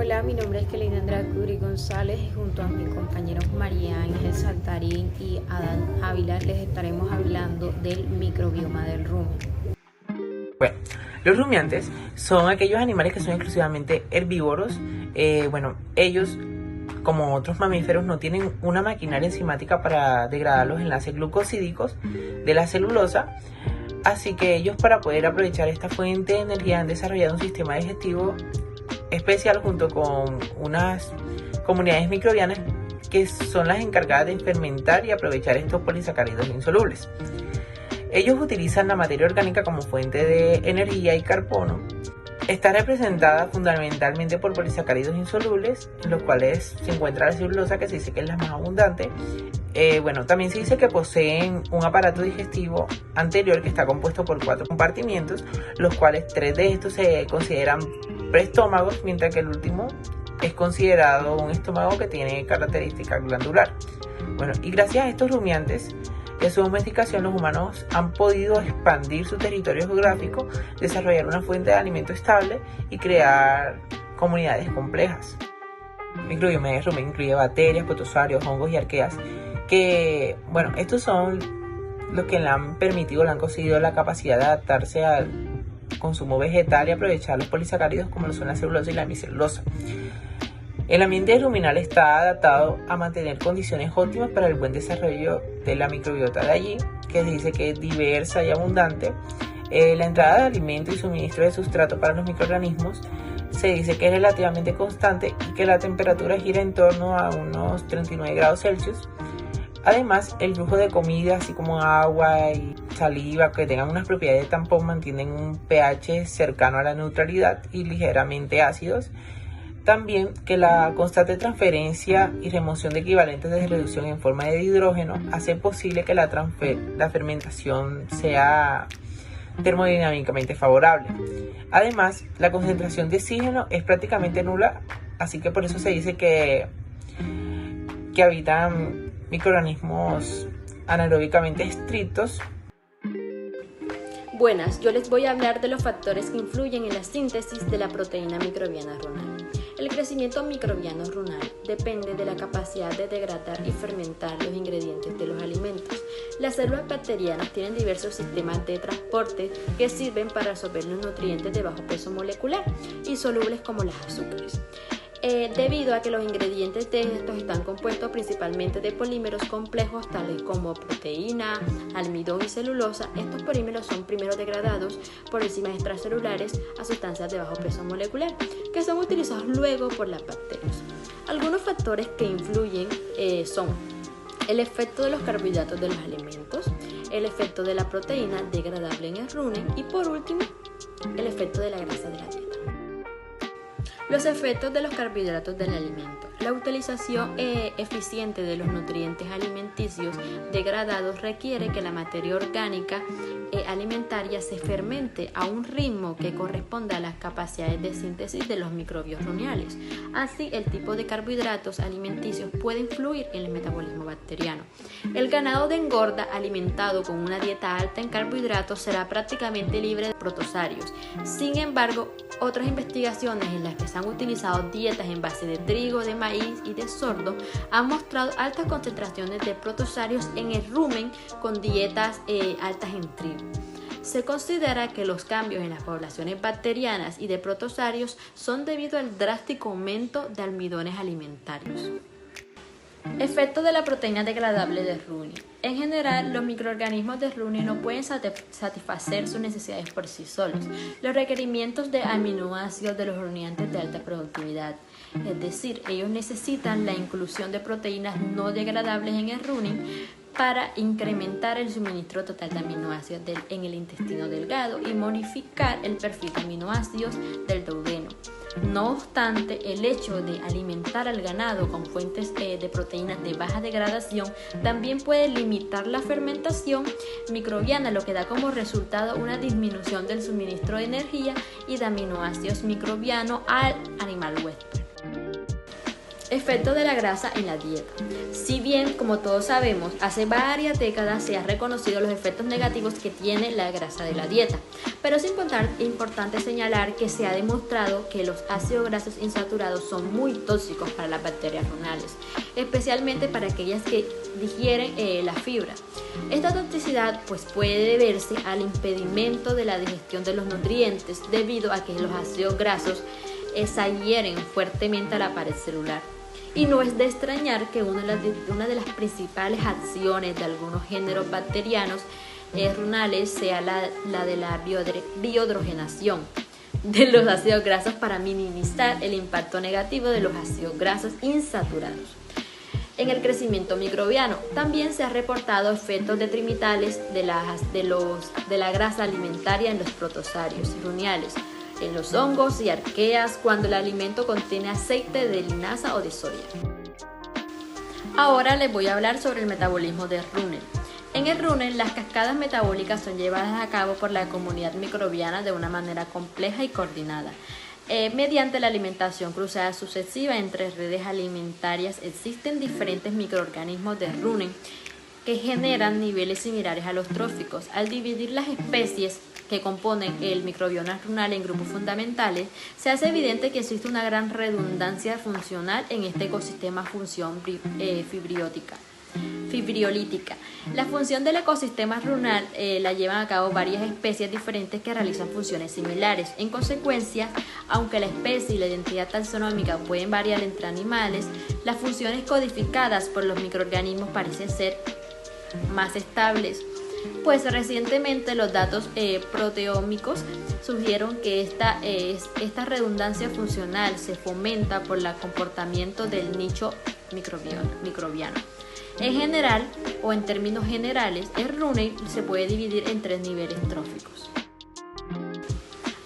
Hola, mi nombre es Kelly Andrade González y junto a mis compañeros María Ángel Saltarín y Adán Ávila les estaremos hablando del microbioma del rumen. Bueno, los rumiantes son aquellos animales que son exclusivamente herbívoros. Ellos, como otros mamíferos, no tienen una maquinaria enzimática para degradar los enlaces glucosídicos de la celulosa. Así que ellos, para poder aprovechar esta fuente de energía, han desarrollado un sistema digestivo especial junto con unas comunidades microbianas que son las encargadas de fermentar y aprovechar estos polisacáridos insolubles. Ellos utilizan la materia orgánica como fuente de energía y carbono. Está representada fundamentalmente por polisacáridos insolubles, en los cuales se encuentra la celulosa, que se dice que es la más abundante. También se dice que poseen un aparato digestivo anterior que está compuesto por 4 compartimientos, los cuales 3 de estos se consideran preestómagos, mientras que el último es considerado un estómago que tiene característica glandular. Y gracias a estos rumiantes y a su domesticación, los humanos han podido expandir su territorio geográfico, desarrollar una fuente de alimento estable y crear comunidades complejas. El microbioma del rumen incluye bacterias, protozoarios, hongos y arqueas, que, estos son los que le han conseguido la capacidad de adaptarse al consumo vegetal y aprovechar los polisacáridos como lo son la celulosa y la hemicelulosa. El ambiente ruminal está adaptado a mantener condiciones óptimas para el buen desarrollo de la microbiota de allí, que se dice que es diversa y abundante. La entrada de alimento y suministro de sustrato para los microorganismos se dice que es relativamente constante y que la temperatura gira en torno a unos 39 grados Celsius. Además, el flujo de comida, así como agua y saliva, que tengan unas propiedades de tampón, mantienen un pH cercano a la neutralidad y ligeramente ácidos. También que la constante transferencia y remoción de equivalentes de reducción en forma de hidrógeno hace posible que la fermentación sea termodinámicamente favorable. Además, la concentración de oxígeno es prácticamente nula, así que por eso se dice que habitan microorganismos anaeróbicamente estrictos. Buenas, yo les voy a hablar de los factores que influyen en la síntesis de la proteína microbiana runal. El crecimiento microbiano runal depende de la capacidad de degradar y fermentar los ingredientes de los alimentos. Las células bacterianas tienen diversos sistemas de transporte que sirven para absorber los nutrientes de bajo peso molecular y solubles como los azúcares. Debido a que los ingredientes de estos están compuestos principalmente de polímeros complejos tales como proteína, almidón y celulosa, estos polímeros son primero degradados por enzimas extracelulares a sustancias de bajo peso molecular, que son utilizados luego por las bacterias. Algunos factores que influyen son el efecto de los carbohidratos de los alimentos, el efecto de la proteína degradable en el rumen y, por último, el efecto de la grasa de la dieta. Los efectos de los carbohidratos del alimento. La utilización eficiente de los nutrientes alimenticios degradados requiere que la materia orgánica alimentaria se fermente a un ritmo que corresponda a las capacidades de síntesis de los microbios ruminales. Así, el tipo de carbohidratos alimenticios puede influir en el metabolismo bacteriano. El ganado de engorda alimentado con una dieta alta en carbohidratos será prácticamente libre de protozoarios. Sin embargo, otras investigaciones en las que se han utilizado dietas en base de trigo, de maíz y de sordo han mostrado altas concentraciones de protozoarios en el rumen con dietas altas en trigo. Se considera que los cambios en las poblaciones bacterianas y de protozoarios son debido al drástico aumento de almidones alimentarios. Efecto de la proteína degradable de rumen. En general, los microorganismos de rumen no pueden satisfacer sus necesidades por sí solos. Los requerimientos de aminoácidos de los rumiantes de alta productividad, es decir, ellos necesitan la inclusión de proteínas no degradables en el rumen para incrementar el suministro total de aminoácidos en el intestino delgado y modificar el perfil de aminoácidos del duodeno. No obstante, el hecho de alimentar al ganado con fuentes de proteínas de baja degradación también puede limitar la fermentación microbiana, lo que da como resultado una disminución del suministro de energía y de aminoácidos microbianos al animal huésped. Efecto de la grasa en la dieta. Si bien, como todos sabemos, hace varias décadas se han reconocido los efectos negativos que tiene la grasa de la dieta, pero es importante señalar que se ha demostrado que los ácidos grasos insaturados son muy tóxicos para las bacterias renales, especialmente para aquellas que digieren la fibra. Esta toxicidad puede deberse al impedimento de la digestión de los nutrientes debido a que los ácidos grasos se adhieren fuertemente a la pared celular. Y no es de extrañar que una de las principales acciones de algunos géneros bacterianos renales sea la de la biohidrogenación de los ácidos grasos para minimizar el impacto negativo de los ácidos grasos insaturados. En el crecimiento microbiano también se han reportado efectos detrimentales de la grasa alimentaria en los protozarios rumiantes, en los hongos y arqueas cuando el alimento contiene aceite de linaza o de soya. Ahora les voy a hablar sobre el metabolismo de Runel. En el Runel, las cascadas metabólicas son llevadas a cabo por la comunidad microbiana de una manera compleja y coordinada. Mediante la alimentación cruzada sucesiva entre redes alimentarias existen diferentes microorganismos de Runel que generan niveles similares a los tróficos. Al dividir las especies que componen el microbioma runal en grupos fundamentales, se hace evidente que existe una gran redundancia funcional en este ecosistema función fibriolítica. La función del ecosistema runal la llevan a cabo varias especies diferentes que realizan funciones similares. En consecuencia, aunque la especie y la identidad taxonómica pueden variar entre animales, las funciones codificadas por los microorganismos parecen ser más estables. Pues recientemente los datos proteómicos sugirieron que esta redundancia funcional se fomenta por el comportamiento del nicho microbiano. En general, o en términos generales, el Runel se puede dividir en 3 niveles tróficos.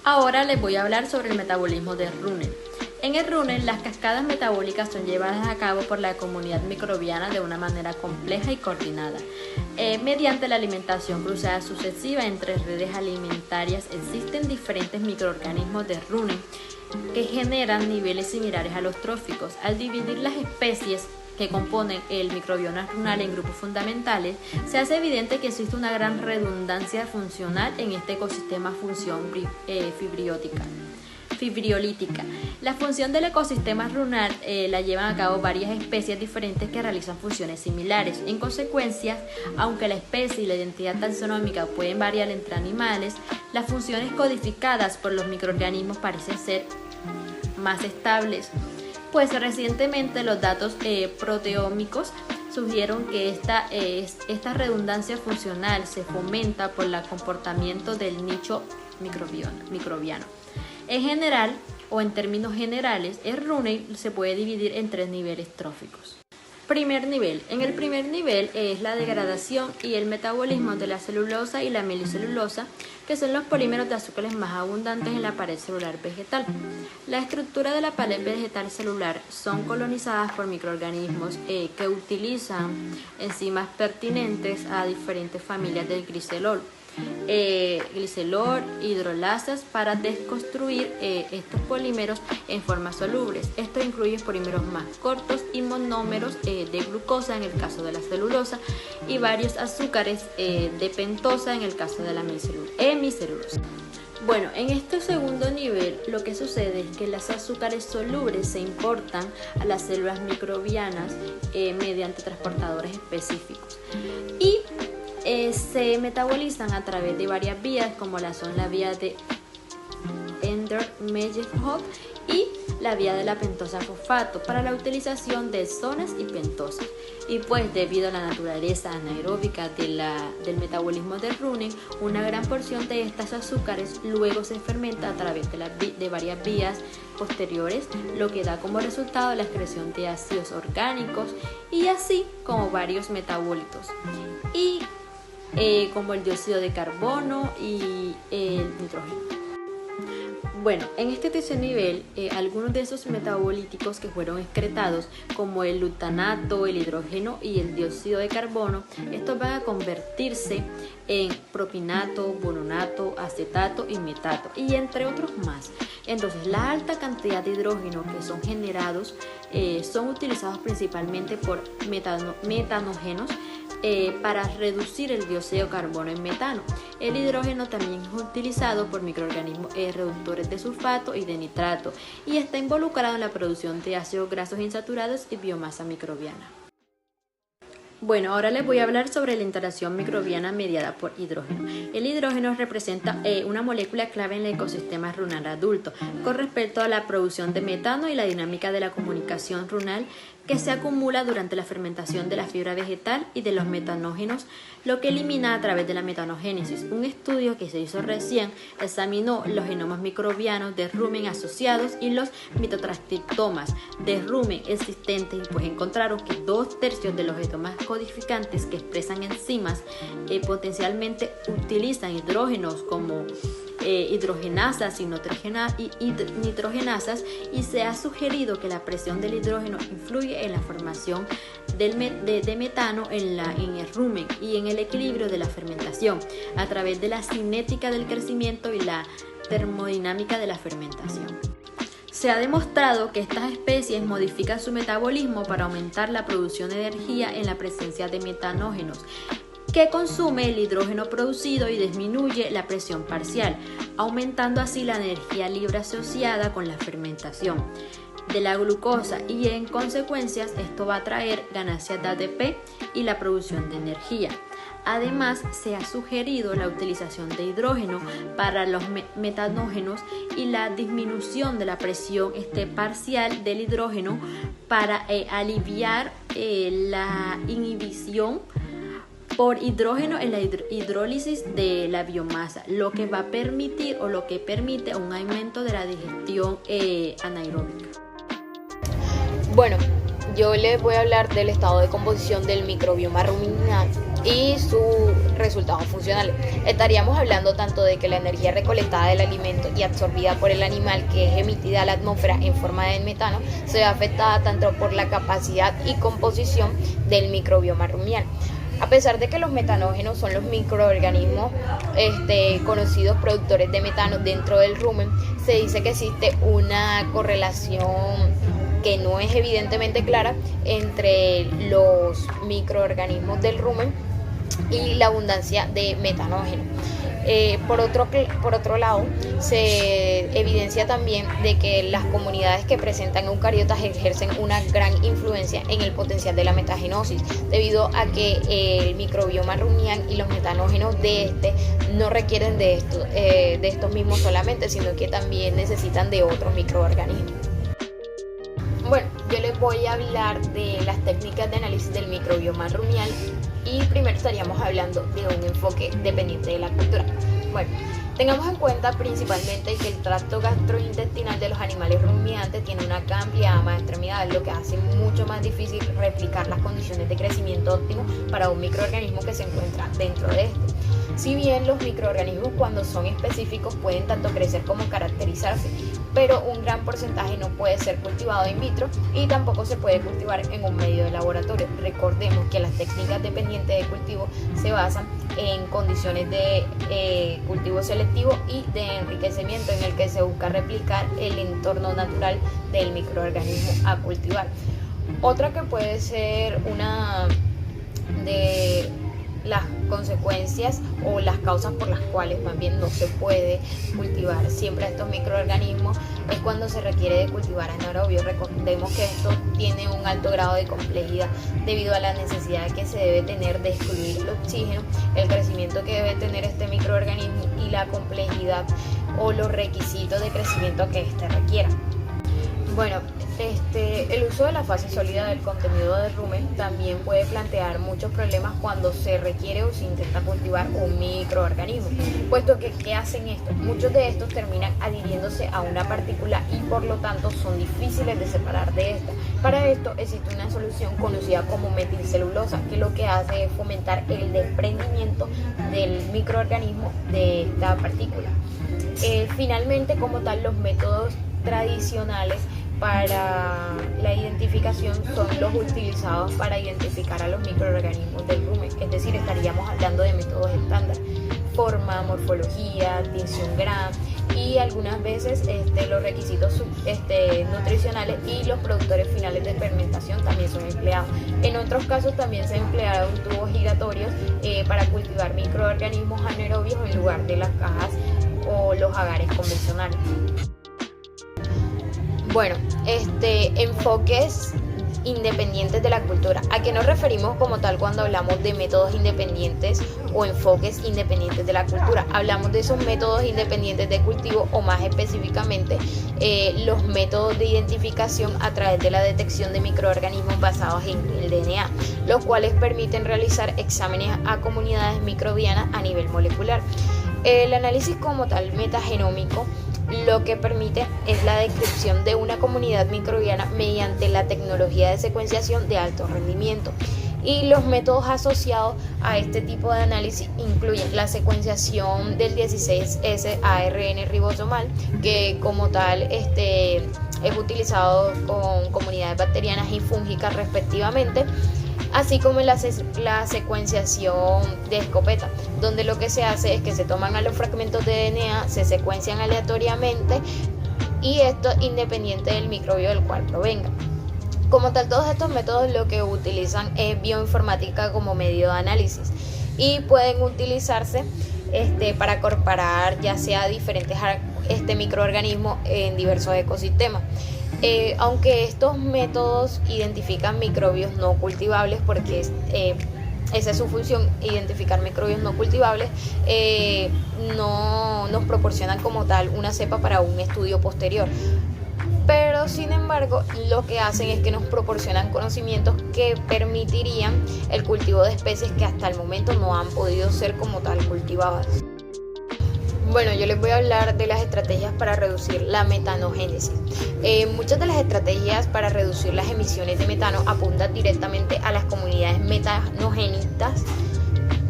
Ahora les voy a hablar sobre el metabolismo del Runel. En el Runel, las cascadas metabólicas son llevadas a cabo por la comunidad microbiana de una manera compleja y coordinada. Mediante la alimentación cruzada sucesiva entre redes alimentarias existen diferentes microorganismos de Runel que generan niveles similares a los tróficos. Al dividir las especies que componen el microbioma runal en grupos fundamentales, se hace evidente que existe una gran redundancia funcional en este ecosistema función fibriolítica. La función del ecosistema runal la llevan a cabo varias especies diferentes que realizan funciones similares. En consecuencia, aunque la especie y la identidad taxonómica pueden variar entre animales, las funciones codificadas por los microorganismos parecen ser más estables. Pues recientemente los datos proteómicos sugirieron que esta redundancia funcional se fomenta por el comportamiento del nicho microbiano. En general, o en términos generales, el Runel se puede dividir en 3 niveles tróficos. Primer nivel. En el primer nivel es la degradación y el metabolismo de la celulosa y la hemicelulosa, que son los polímeros de azúcares más abundantes en la pared celular vegetal. La estructura de la pared vegetal celular son colonizadas por microorganismos que utilizan enzimas pertinentes a diferentes familias del glicerol, hidrolasas para desconstruir estos polímeros en formas solubles. Esto incluye polímeros más cortos y monómeros de glucosa en el caso de la celulosa y varios azúcares de pentosa en el caso de la hemicelulosa. Bueno, en este segundo nivel lo que sucede es que los azúcares solubles se importan a las células microbianas mediante transportadores específicos y se metabolizan a través de varias vías, como son la vía de Ender-Meyerhoff y la vía de la pentosa fosfato para la utilización de exones y pentosas. Y pues debido a la naturaleza anaeróbica del metabolismo del Runel, una gran porción de estos azúcares luego se fermenta a través de varias vías posteriores, lo que da como resultado la excreción de ácidos orgánicos y así como varios metabolitos, y como el dióxido de carbono y el nitrógeno. Bueno, en este tercer nivel, algunos de esos metabolíticos que fueron excretados, como el glutanato, el hidrógeno y el dióxido de carbono, estos van a convertirse en propinato, bononato, acetato y metato, y entre otros más. Entonces, la alta cantidad de hidrógeno que son generados son utilizados principalmente por metanógenos para reducir el dióxido de carbono en metano. El hidrógeno también es utilizado por microorganismos reductores de sulfato y de nitrato y está involucrado en la producción de ácidos grasos insaturados y biomasa microbiana. Bueno, ahora les voy a hablar sobre la interacción microbiana mediada por hidrógeno. El hidrógeno representa una molécula clave en el ecosistema runal adulto con respecto a la producción de metano y la dinámica de la comunicación runal que se acumula durante la fermentación de la fibra vegetal y de los metanógenos, lo que elimina a través de la metanogénesis. Un estudio que se hizo recién examinó los genomas microbianos de rumen asociados y los mitotranscriptomas de rumen existentes y pues encontraron que 2/3 de los genomas codificantes que expresan enzimas potencialmente utilizan hidrógenos como hidrogenasas y nitrogenasas, y se ha sugerido que la presión del hidrógeno influye en la formación de metano en el rumen y en el equilibrio de la fermentación a través de la cinética del crecimiento y la termodinámica de la fermentación. Se ha demostrado que estas especies modifican su metabolismo para aumentar la producción de energía en la presencia de metanógenos, que consume el hidrógeno producido y disminuye la presión parcial, aumentando así la energía libre asociada con la fermentación de la glucosa, y en consecuencia esto va a traer ganancias de ATP y la producción de energía. Además, se ha sugerido la utilización de hidrógeno para los metanógenos y la disminución de la presión parcial del hidrógeno para aliviar la inhibición por hidrógeno en la hidrólisis de la biomasa, lo que va a permitir o lo que permite un aumento de la digestión anaeróbica. Bueno, yo les voy a hablar del estado de composición del microbioma ruminal y sus resultados funcionales. Estaríamos hablando tanto de que la energía recolectada del alimento y absorbida por el animal, que es emitida a la atmósfera en forma de metano, se ve afectada tanto por la capacidad y composición del microbioma ruminal. A pesar de que los metanógenos son los microorganismos conocidos productores de metano dentro del rumen, se dice que existe una correlación que no es evidentemente clara entre los microorganismos del rumen y la abundancia de metanógeno. Por otro lado, se evidencia también de que las comunidades que presentan eucariotas ejercen una gran influencia en el potencial de la metagenosis, debido a que el microbioma ruminal y los metanógenos de no requieren de estos mismos solamente, sino que también necesitan de otros microorganismos. Bueno, yo les voy a hablar de las técnicas de análisis del microbioma ruminal y primero estaríamos hablando de un enfoque dependiente de la cultura. Bueno, tengamos en cuenta principalmente que el tracto gastrointestinal de los animales rumiantes tiene una amplia gama de extremidades, lo que hace mucho más difícil replicar las condiciones de crecimiento óptimo para un microorganismo que se encuentra dentro de este. Si bien los microorganismos, cuando son específicos, pueden tanto crecer como caracterizarse, pero un gran porcentaje no puede ser cultivado in vitro y tampoco se puede cultivar en un medio de laboratorio. Recordemos que las técnicas dependientes de cultivo se basan en condiciones de cultivo selectivo y de enriquecimiento, en el que se busca replicar el entorno natural del microorganismo a cultivar. Otra que puede ser una de las consecuencias o las causas por las cuales más bien no se puede cultivar siempre a estos microorganismos es cuando se requiere de cultivar anaerobio. Recordemos que esto tiene un alto grado de complejidad debido a la necesidad que se debe tener de excluir el oxígeno, el crecimiento que debe tener este microorganismo y la complejidad o los requisitos de crecimiento que éste requiera. Bueno, el uso de la fase sólida del contenido de rumen también puede plantear muchos problemas cuando se requiere o se intenta cultivar un microorganismo, puesto que ¿qué hacen estos? Muchos de estos terminan adhiriéndose a una partícula y por lo tanto son difíciles de separar de esta. Para esto existe una solución conocida como metilcelulosa, que lo que hace es fomentar el desprendimiento del microorganismo de esta partícula. Finalmente, como tal, los métodos tradicionales para la identificación son los utilizados para identificar a los microorganismos del rumen, es decir, estaríamos hablando de métodos estándar: forma, morfología, tinción Gram, y algunas veces los requisitos nutricionales y los productores finales de fermentación también son empleados. En otros casos también se han empleado tubos giratorios para cultivar microorganismos anaerobios en lugar de las cajas o los agares convencionales. Bueno, enfoques independientes de la cultura. ¿A qué nos referimos como tal cuando hablamos de métodos independientes o enfoques independientes de la cultura? Hablamos de esos métodos independientes de cultivo, o más específicamente los métodos de identificación a través de la detección de microorganismos basados en el DNA, los cuales permiten realizar exámenes a comunidades microbianas a nivel molecular. El análisis como tal metagenómico lo que permite es la descripción de una comunidad microbiana mediante la tecnología de secuenciación de alto rendimiento. Y los métodos asociados a este tipo de análisis incluyen la secuenciación del 16S ARN ribosomal, que como tal es utilizado con comunidades bacterianas y fúngicas respectivamente, así como la secuenciación de escopeta, donde lo que se hace es que se toman a los fragmentos de DNA, se secuencian aleatoriamente, y esto independiente del microbio del cual provenga. Como tal, todos estos métodos lo que utilizan es bioinformática como medio de análisis, y pueden utilizarse para comparar ya sea diferentes microorganismos en diversos ecosistemas. Aunque estos métodos identifican microbios no cultivables, porque esa es su función, identificar microbios no cultivables, no nos proporcionan como tal una cepa para un estudio posterior. Pero sin embargo, lo que hacen es que nos proporcionan conocimientos que permitirían el cultivo de especies que hasta el momento no han podido ser como tal cultivadas. Bueno, yo les voy a hablar de las estrategias para reducir la metanogénesis. Muchas de las estrategias para reducir las emisiones de metano apuntan directamente a las comunidades metanogénicas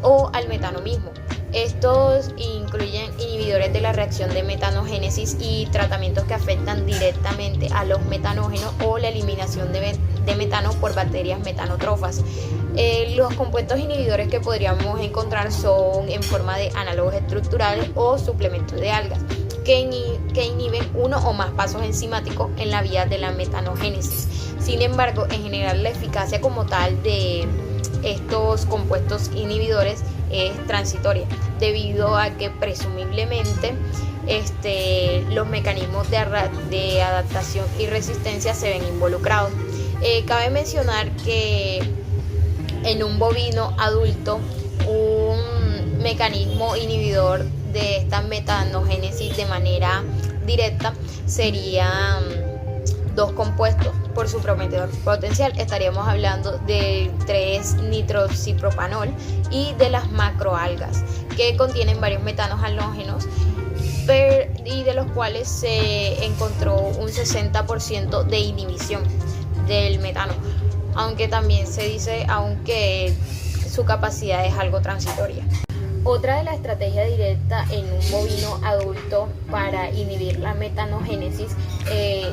o al metano mismo. Estos incluyen inhibidores de la reacción de metanogénesis y tratamientos que afectan directamente a los metanógenos o la eliminación de metano por bacterias metanótrofas. Los compuestos inhibidores que podríamos encontrar son en forma de análogos estructurales o suplementos de algas que inhiben uno o más pasos enzimáticos en la vía de la metanogénesis. Sin embargo, en general la eficacia como tal de estos compuestos inhibidores es transitoria, debido a que presumiblemente los mecanismos de adaptación y resistencia se ven involucrados. Cabe mencionar que en un bovino adulto un mecanismo inhibidor de esta metanogénesis de manera directa serían dos compuestos por su prometedor potencial. Estaríamos hablando del 3-nitroxipropanol y de las macroalgas, que contienen varios metanos halógenos y de los cuales se encontró un 60% de inhibición del metano, aunque también se dice su capacidad es algo transitoria. Otra de las estrategias directas en un bovino adulto para inhibir la metanogénesis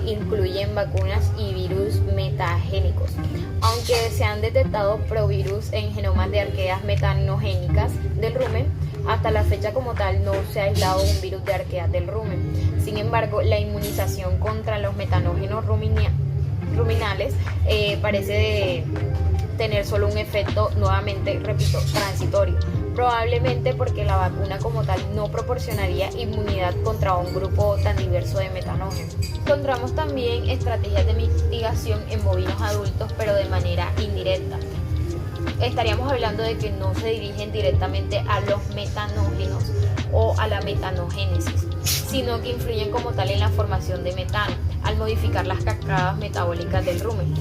incluyen vacunas y virus metagénicos. Aunque se han detectado provirus en genomas de arqueas metanogénicas del rumen, hasta la fecha como tal no se ha aislado un virus de arqueas del rumen. Sin embargo, la inmunización contra los metanógenos ruminales parece tener solo un efecto, nuevamente repito, transitorio, probablemente porque la vacuna como tal no proporcionaría inmunidad contra un grupo tan diverso de metanógenos. Encontramos también estrategias de mitigación en bovinos adultos, pero de manera indirecta. Estaríamos hablando de que no se dirigen directamente a los metanógenos o a la metanogénesis, sino que influyen como tal en la formación de metano al modificar las cascadas metabólicas del rumen.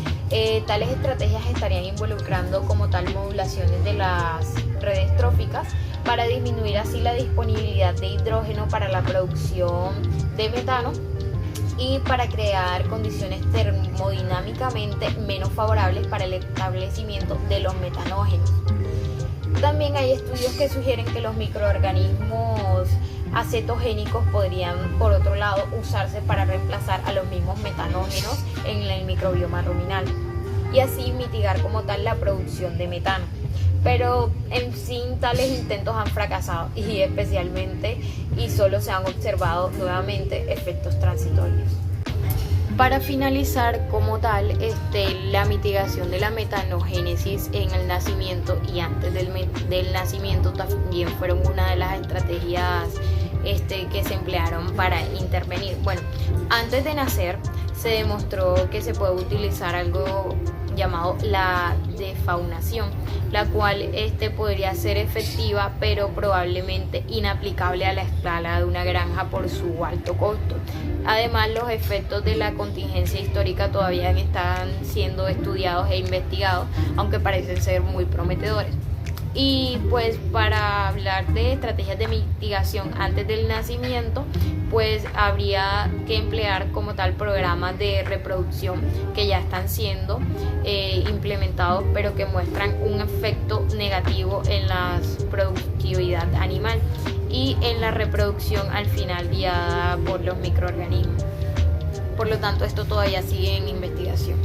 Tales estrategias estarían involucrando como tal modulaciones de las redes tróficas para disminuir así la disponibilidad de hidrógeno para la producción de metano y para crear condiciones termodinámicamente menos favorables para el establecimiento de los metanógenos. También hay estudios que sugieren que los microorganismos acetogénicos podrían, por otro lado, usarse para reemplazar a los mismos metanógenos en el microbioma ruminal y así mitigar como tal la producción de metano. Pero en sí tales intentos han fracasado y solo se han observado nuevamente efectos transitorios. Para finalizar como tal, la mitigación de la metanogénesis en el nacimiento y antes del nacimiento también fueron una de las estrategias que se emplearon para intervenir. Bueno, antes de nacer se demostró que se puede utilizar algo llamado la defaunación, la cual podría ser efectiva pero probablemente inaplicable a la escala de una granja por su alto costo. Además, los efectos de la contingencia histórica todavía están siendo estudiados e investigados, aunque parecen ser muy prometedores. Y pues para hablar de estrategias de mitigación antes del nacimiento, pues habría que emplear como tal programas de reproducción que ya están siendo implementados, pero que muestran un efecto negativo en la productividad animal y en la reproducción al final guiada por los microorganismos. Por lo tanto, esto todavía sigue en investigación.